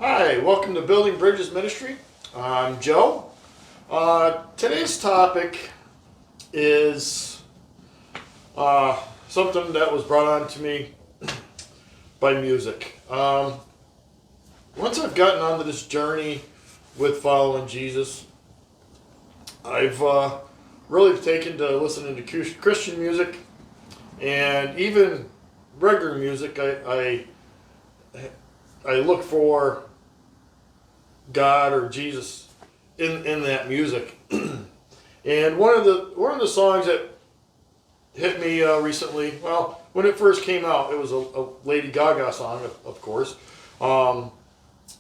Hi, welcome to Building Bridges Ministry. I'm Joe. Today's topic is something that was brought on to me by music. Once I've gotten onto this journey with following Jesus, I've really taken to listening to Christian music and even regular music. I look for God or Jesus in that music. And one of the songs that hit me recently, well, when it first came out, it was a Lady Gaga song, of course.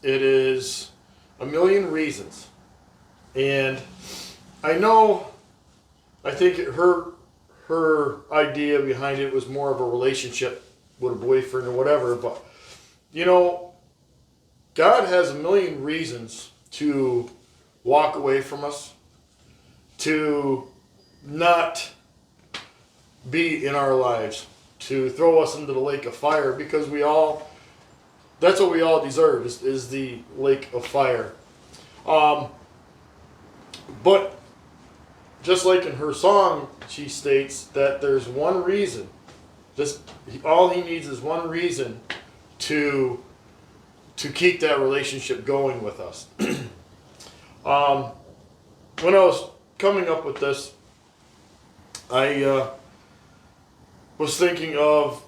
It is A Million Reasons. And I think her idea behind it was more of a relationship with a boyfriend or whatever, but God has a million reasons to walk away from us, to not be in our lives, to throw us into the lake of fire, because that's what we all deserve, is the lake of fire. But just like in her song, she states that there's one reason, all he needs is one reason to keep that relationship going with us. When I was coming up with this, I was thinking of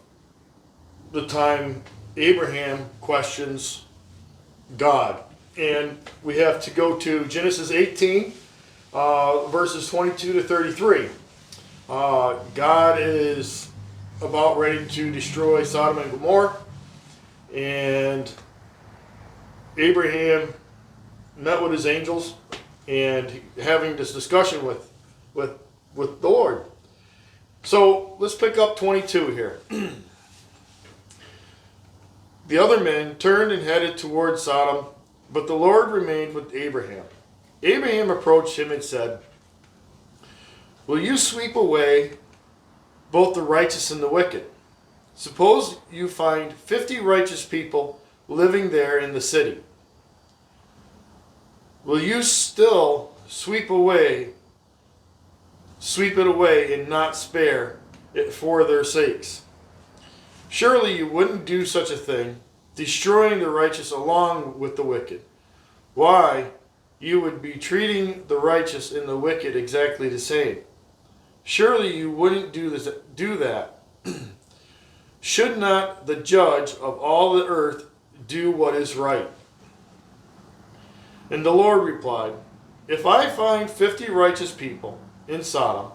the time Abraham questions God. And we have to go to Genesis 18, verses 22 to 33. God is about ready to destroy Sodom and Gomorrah, and Abraham met with his angels and having this discussion with the Lord. So let's pick up 22 here. The other men turned and headed toward Sodom, but the Lord remained with Abraham. Abraham approached him and said, "Will you sweep away both the righteous and the wicked? Suppose you find 50 righteous people living there in the city. Will you still sweep it away and not spare it for their sakes? Surely you wouldn't do such a thing, destroying the righteous along with the wicked. Why, you would be treating the righteous and the wicked exactly the same. Surely you wouldn't do that. Should not the judge of all the earth do what is right?" And the Lord replied, "If I find 50 righteous people in Sodom,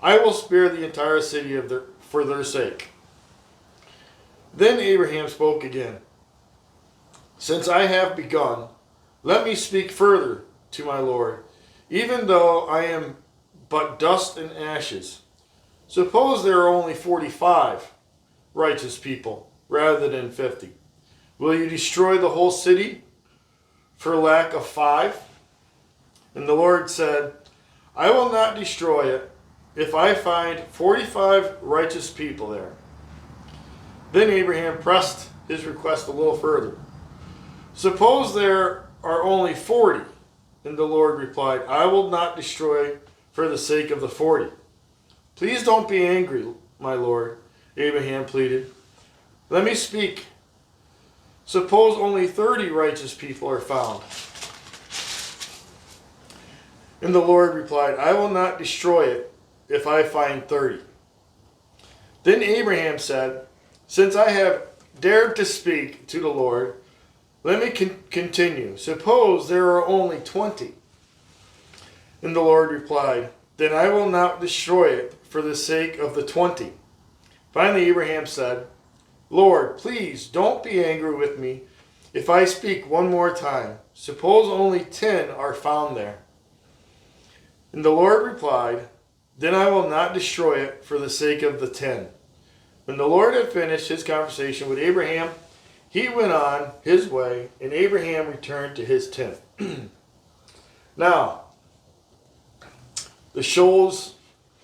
I will spare the entire city for their sake." Then Abraham spoke again. "Since I have begun, let me speak further to my Lord, even though I am but dust and ashes. Suppose there are only 45 righteous people rather than 50. Will you destroy the whole city for lack of 5? And the Lord said, "I will not destroy it if I find 45 righteous people there." Then Abraham pressed his request a little further. "Suppose there are only 40. And the Lord replied, "I will not destroy for the sake of the 40. Please don't be angry, my Lord," Abraham pleaded. "Let me speak. Suppose only 30 righteous people are found." And the Lord replied, "I will not destroy it if I find 30. Then Abraham said, "Since I have dared to speak to the Lord, let me continue. Suppose there are only 20. And the Lord replied, "Then I will not destroy it for the sake of the 20. Finally Abraham said, "Lord, please don't be angry with me if I speak one more time. Suppose only 10 are found there." And the Lord replied, "Then I will not destroy it for the sake of the 10. When the Lord had finished his conversation with Abraham, he went on his way, and Abraham returned to his tent. Now, this shows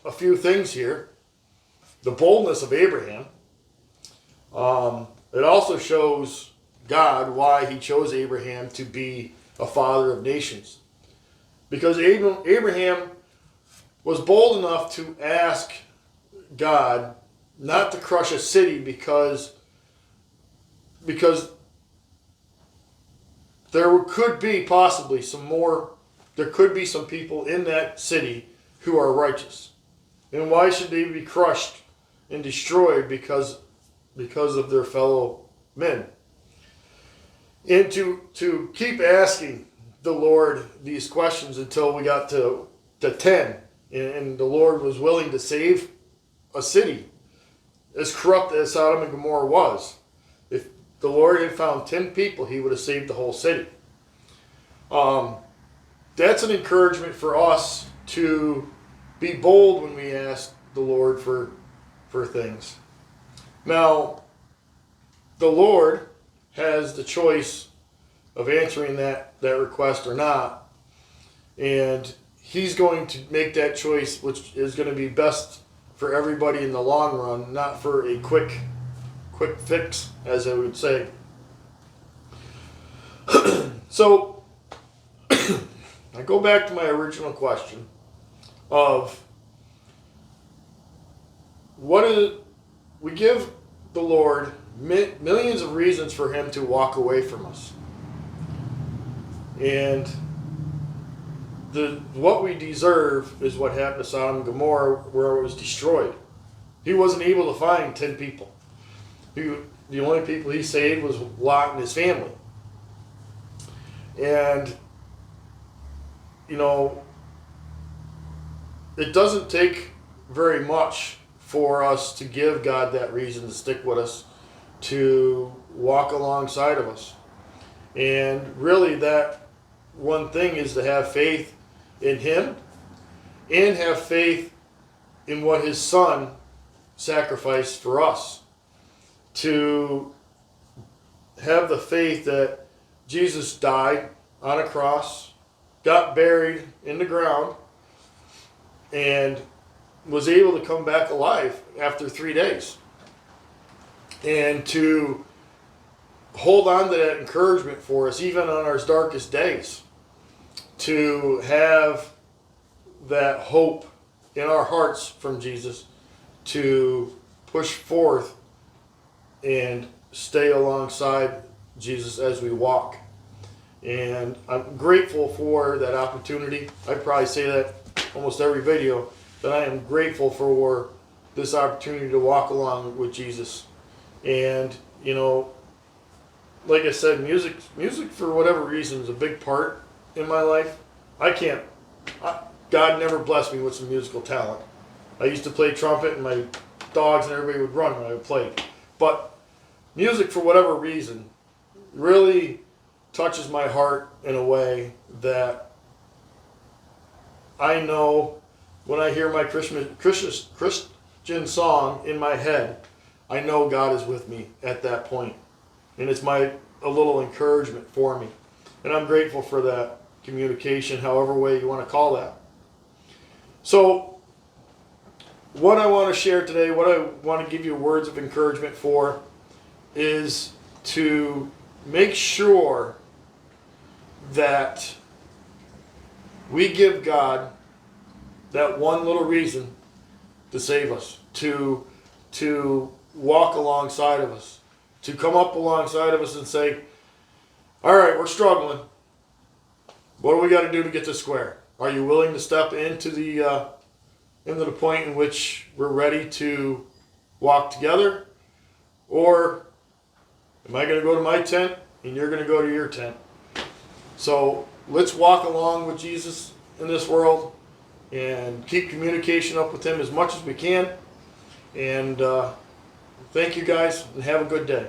a few things here. The boldness of Abraham. It also shows God why he chose Abraham to be a father of nations. Because Abraham was bold enough to ask God not to crush a city because there could be possibly there could be some people in that city who are righteous. And why should they be crushed and destroyed because of their fellow men? And to keep asking the Lord these questions until we got to 10, and the Lord was willing to save a city as corrupt as Sodom and Gomorrah was. If the Lord had found 10 people, he would have saved the whole city. That's an encouragement for us to be bold when we ask the Lord for things. Now, the Lord has the choice of answering that request or not. And he's going to make that choice, which is going to be best for everybody in the long run, not for a quick fix, as I would say. So, I go back to my original question of we give the Lord millions of reasons for him to walk away from us. And what we deserve is what happened to Sodom and Gomorrah, where it was destroyed. He wasn't able to find 10 people. The only people he saved was Lot and his family. And, it doesn't take very much for us to give God that reason to stick with us, to walk alongside of us. And really that one thing is to have faith in him and have faith in what his son sacrificed for us. To have the faith that Jesus died on a cross, got buried in the ground, and was able to come back alive after 3 days. And to hold on to that encouragement for us, even on our darkest days. To have that hope in our hearts from Jesus, to push forth and stay alongside Jesus as we walk. And I'm grateful for that opportunity. I probably say that almost every video, that I am grateful for this opportunity to walk along with Jesus. And, like I said, music for whatever reason is a big part in my life. God never blessed me with some musical talent. I used to play trumpet and my dogs and everybody would run when I would play. But music, for whatever reason, really touches my heart in a way that I know when I hear my Christian song in my head, I know God is with me at that point. And it's a little encouragement for me. And I'm grateful for that communication, however way you want to call that. So, what I want to share today, what I want to give you words of encouragement for, is to make sure that we give God that one little reason to save us, to walk alongside of us, to come up alongside of us and say, all right, we're struggling. What do we got to do to get this square? Are you willing to step into the point in which we're ready to walk together? Or am I going to go to my tent and you're going to go to your tent? So let's walk along with Jesus in this world and keep communication up with him as much as we can. And thank you guys, and have a good day.